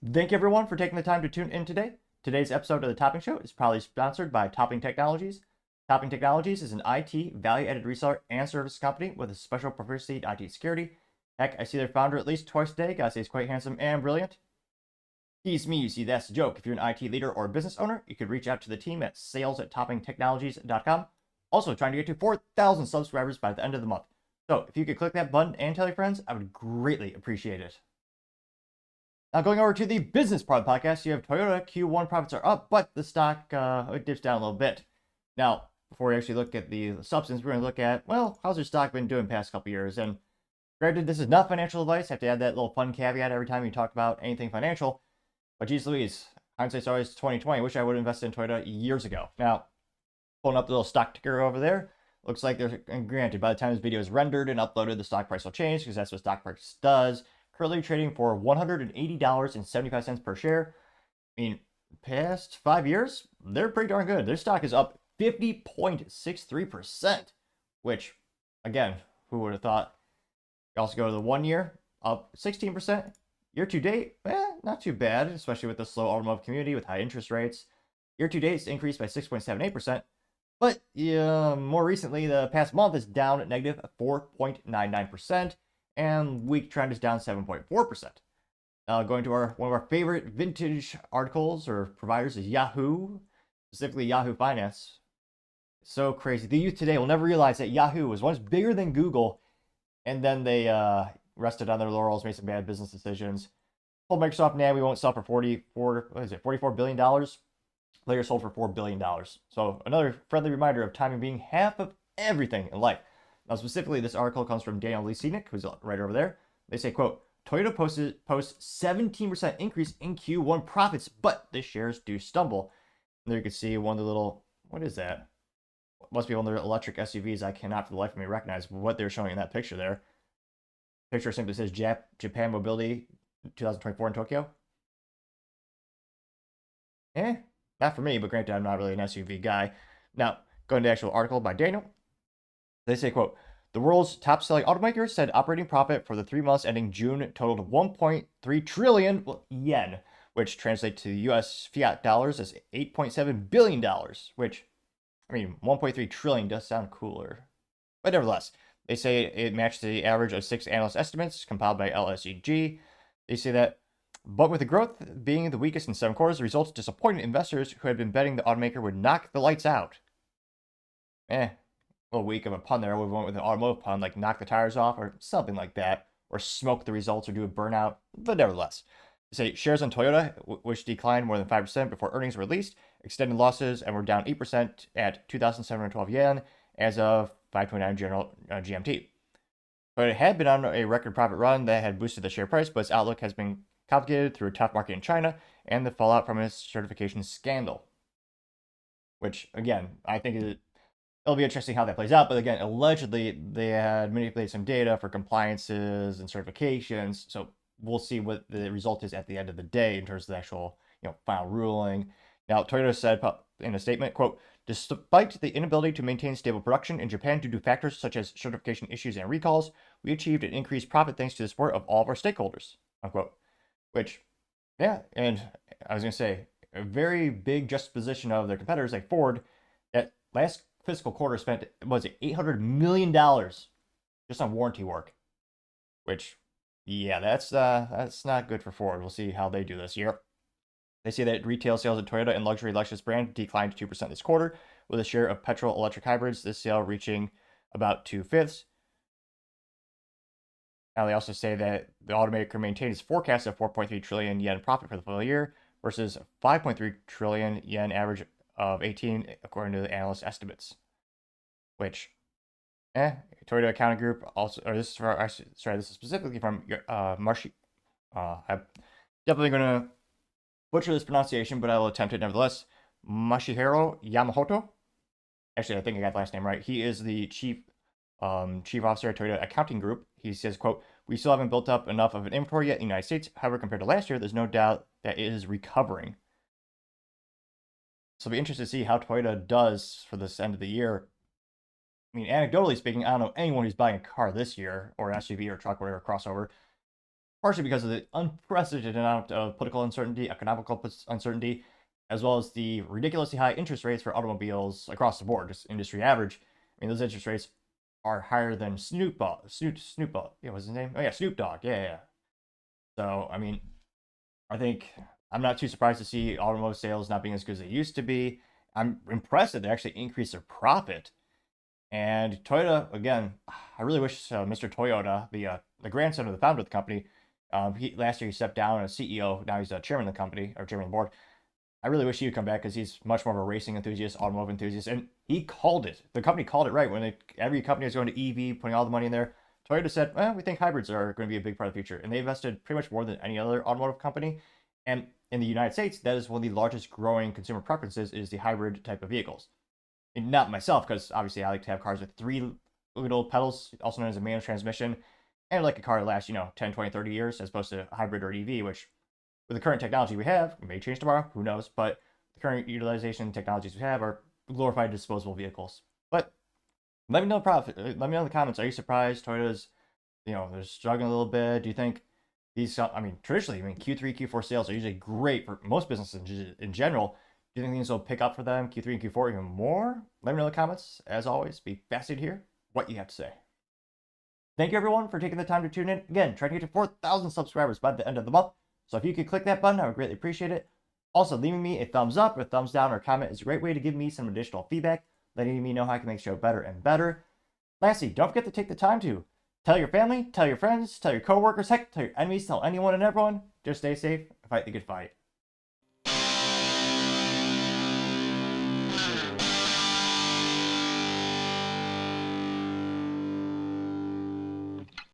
Thank you everyone for taking the time to tune in today. Today's episode of The Topping Show is proudly sponsored by Topping Technologies. Topping Technologies is an IT value-added reseller and service company with a special proficiency in IT security. Heck, I see their founder at least twice a day. Gotta say he's quite handsome and brilliant. He's me, you see, that's the joke. If you're an IT leader or business owner, you could reach out to the team at sales@toppingtechnologies.com. Also, trying to get to 4,000 subscribers by the end of the month. So if you could click that button and tell your friends, I would greatly appreciate it. Now, going over to the business part of the podcast, you have Toyota Q1 profits are up, but the stock it dips down a little bit. Now, before we actually look at the substance, we're going to look at, well, how's your stock been doing the past couple years? And granted, this is not financial advice. I have to add that little fun caveat every time you talk about anything financial. But geez Louise, hindsight's always 2020. Wish I would have invested in Toyota years ago. Now, pulling up the little stock ticker over there, looks like there's, and granted, by the time this video is rendered and uploaded, the stock price will change because that's what stock price does. Currently trading for $180.75 per share. I mean, past 5 years, they're pretty darn good. Their stock is up 50.63%, which, again, who would have thought? You also go to the 1 year, up 16%. Year to date, not too bad, especially with the slow automotive community with high interest rates. Year to date, it's increased by 6.78%. But more recently, the past month is down at negative 4.99%. And week trend is down 7.4%. Going to one of our favorite vintage articles or providers is Yahoo, specifically Yahoo Finance. So crazy. The youth today will never realize that Yahoo was once bigger than Google, and then they rested on their laurels, made some bad business decisions. Told Microsoft, nah, we won't sell for $44 billion. Later sold for $4 billion. So another friendly reminder of timing being half of everything in life. Now, specifically, this article comes from Daniel Lecinik, who's right over there. They say, quote, Toyota posts 17% increase in Q1 profits, but the shares do stumble. And there you can see one of the little, what is that? Must be one of their electric SUVs. I cannot for the life of me recognize what they're showing in that picture there. Picture simply says Japan Mobility 2024 in Tokyo. Not for me, but granted, I'm not really an SUV guy. Now, going to the actual article by Daniel. They say, quote, the world's top-selling automaker said operating profit for the 3 months ending June totaled 1.3 trillion yen, which translates to US fiat dollars as $8.7 billion, which, I mean, 1.3 trillion does sound cooler. But nevertheless, they say it matched the average of 6 analyst estimates compiled by LSEG. They say that, but with the growth being the weakest in 7 quarters, the results disappointed investors who had been betting the automaker would knock the lights out. A little weak of a pun there. We went with an automotive pun, like knock the tires off or something like that, or smoke the results or do a burnout. But nevertheless, say shares on Toyota, which declined more than 5% before earnings were released, extended losses and were down 8% at 2,712 yen as of 529 general GMT. But it had been on a record profit run that had boosted the share price, but its outlook has been complicated through a tough market in China and the fallout from its certification scandal. Which, again, I think it'll be interesting how that plays out. But again, allegedly, they had manipulated some data for compliances and certifications. So we'll see what the result is at the end of the day in terms of the actual, final ruling. Now, Toyota said in a statement, quote, despite the inability to maintain stable production in Japan due to factors such as certification issues and recalls, we achieved an increased profit thanks to the support of all of our stakeholders, unquote. Which, yeah, and I was going to say, a very big juxtaposition of their competitors like Ford that last fiscal quarter spent, was it $800 million just on warranty work, which, yeah, that's not good for Ford. We'll see how they do this year. They say that retail sales at Toyota and luxury Lexus brand declined 2% this quarter, with a share of petrol electric hybrids this sale reaching about 2/5. Now they also say that the automaker maintained its forecast of 4.3 trillion yen profit for the full year versus 5.3 trillion yen average of 18, according to the analyst estimates. Which, Toyota Accounting Group also, or this is this is specifically from Marshi. I'm definitely going to butcher this pronunciation, but I will attempt it nevertheless. Masahiro Yamamoto. Actually, I think I got the last name right. He is the chief officer at Toyota Accounting Group. He says, quote, we still haven't built up enough of an inventory yet in the United States. However, compared to last year, there's no doubt that it is recovering. So it'll be interesting to see how Toyota does for this end of the year. I mean, anecdotally speaking, I don't know anyone who's buying a car this year, or an SUV or a truck, whatever, crossover, partially because of the unprecedented amount of political uncertainty, economical uncertainty, as well as the ridiculously high interest rates for automobiles across the board, just industry average. I mean, those interest rates are higher than Snoop Dogg. Yeah, what's his name? Oh yeah, Snoop Dogg. Yeah, yeah. So I mean, I think I'm not too surprised to see automotive sales not being as good as they used to be. I'm impressed that they actually increased their profit. And Toyota, again, I really wish Mr. Toyota, the grandson of the founder of the company, he last year he stepped down as CEO. Now he's a chairman of the company or chairman of the board. I really wish he would come back because he's much more of a racing enthusiast, automotive enthusiast, and he called it. The company called it right when every company was going to EV, putting all the money in there. Toyota said, "Well, we think hybrids are going to be a big part of the future," and they invested pretty much more than any other automotive company. And in the United States, that is one of the largest growing consumer preferences is the hybrid type of vehicles. And not myself, because obviously I like to have cars with three little pedals, also known as a manual transmission, and like a car that lasts, 10, 20, 30 years, as opposed to hybrid or EV, which with the current technology we have, it may change tomorrow, who knows, but the current utilization technologies we have are glorified disposable vehicles. But let me know, let me know in the comments, are you surprised Toyota's, they're struggling a little bit? Do you think these, I mean, traditionally, Q3, Q4 sales are usually great for most businesses in general. Do you think things will pick up for them Q3 and Q4 even more? Let me know in the comments. As always, be fascinated to hear what you have to say. Thank you everyone for taking the time to tune in. Again, trying to get to 4,000 subscribers by the end of the month. So if you could click that button, I would greatly appreciate it. Also, leaving me a thumbs up, a thumbs down, or a comment is a great way to give me some additional feedback, letting me know how I can make the show better and better. Lastly, don't forget to take the time to tell your family, tell your friends, tell your coworkers, heck, tell your enemies, tell anyone and everyone. Just stay safe and fight the good fight.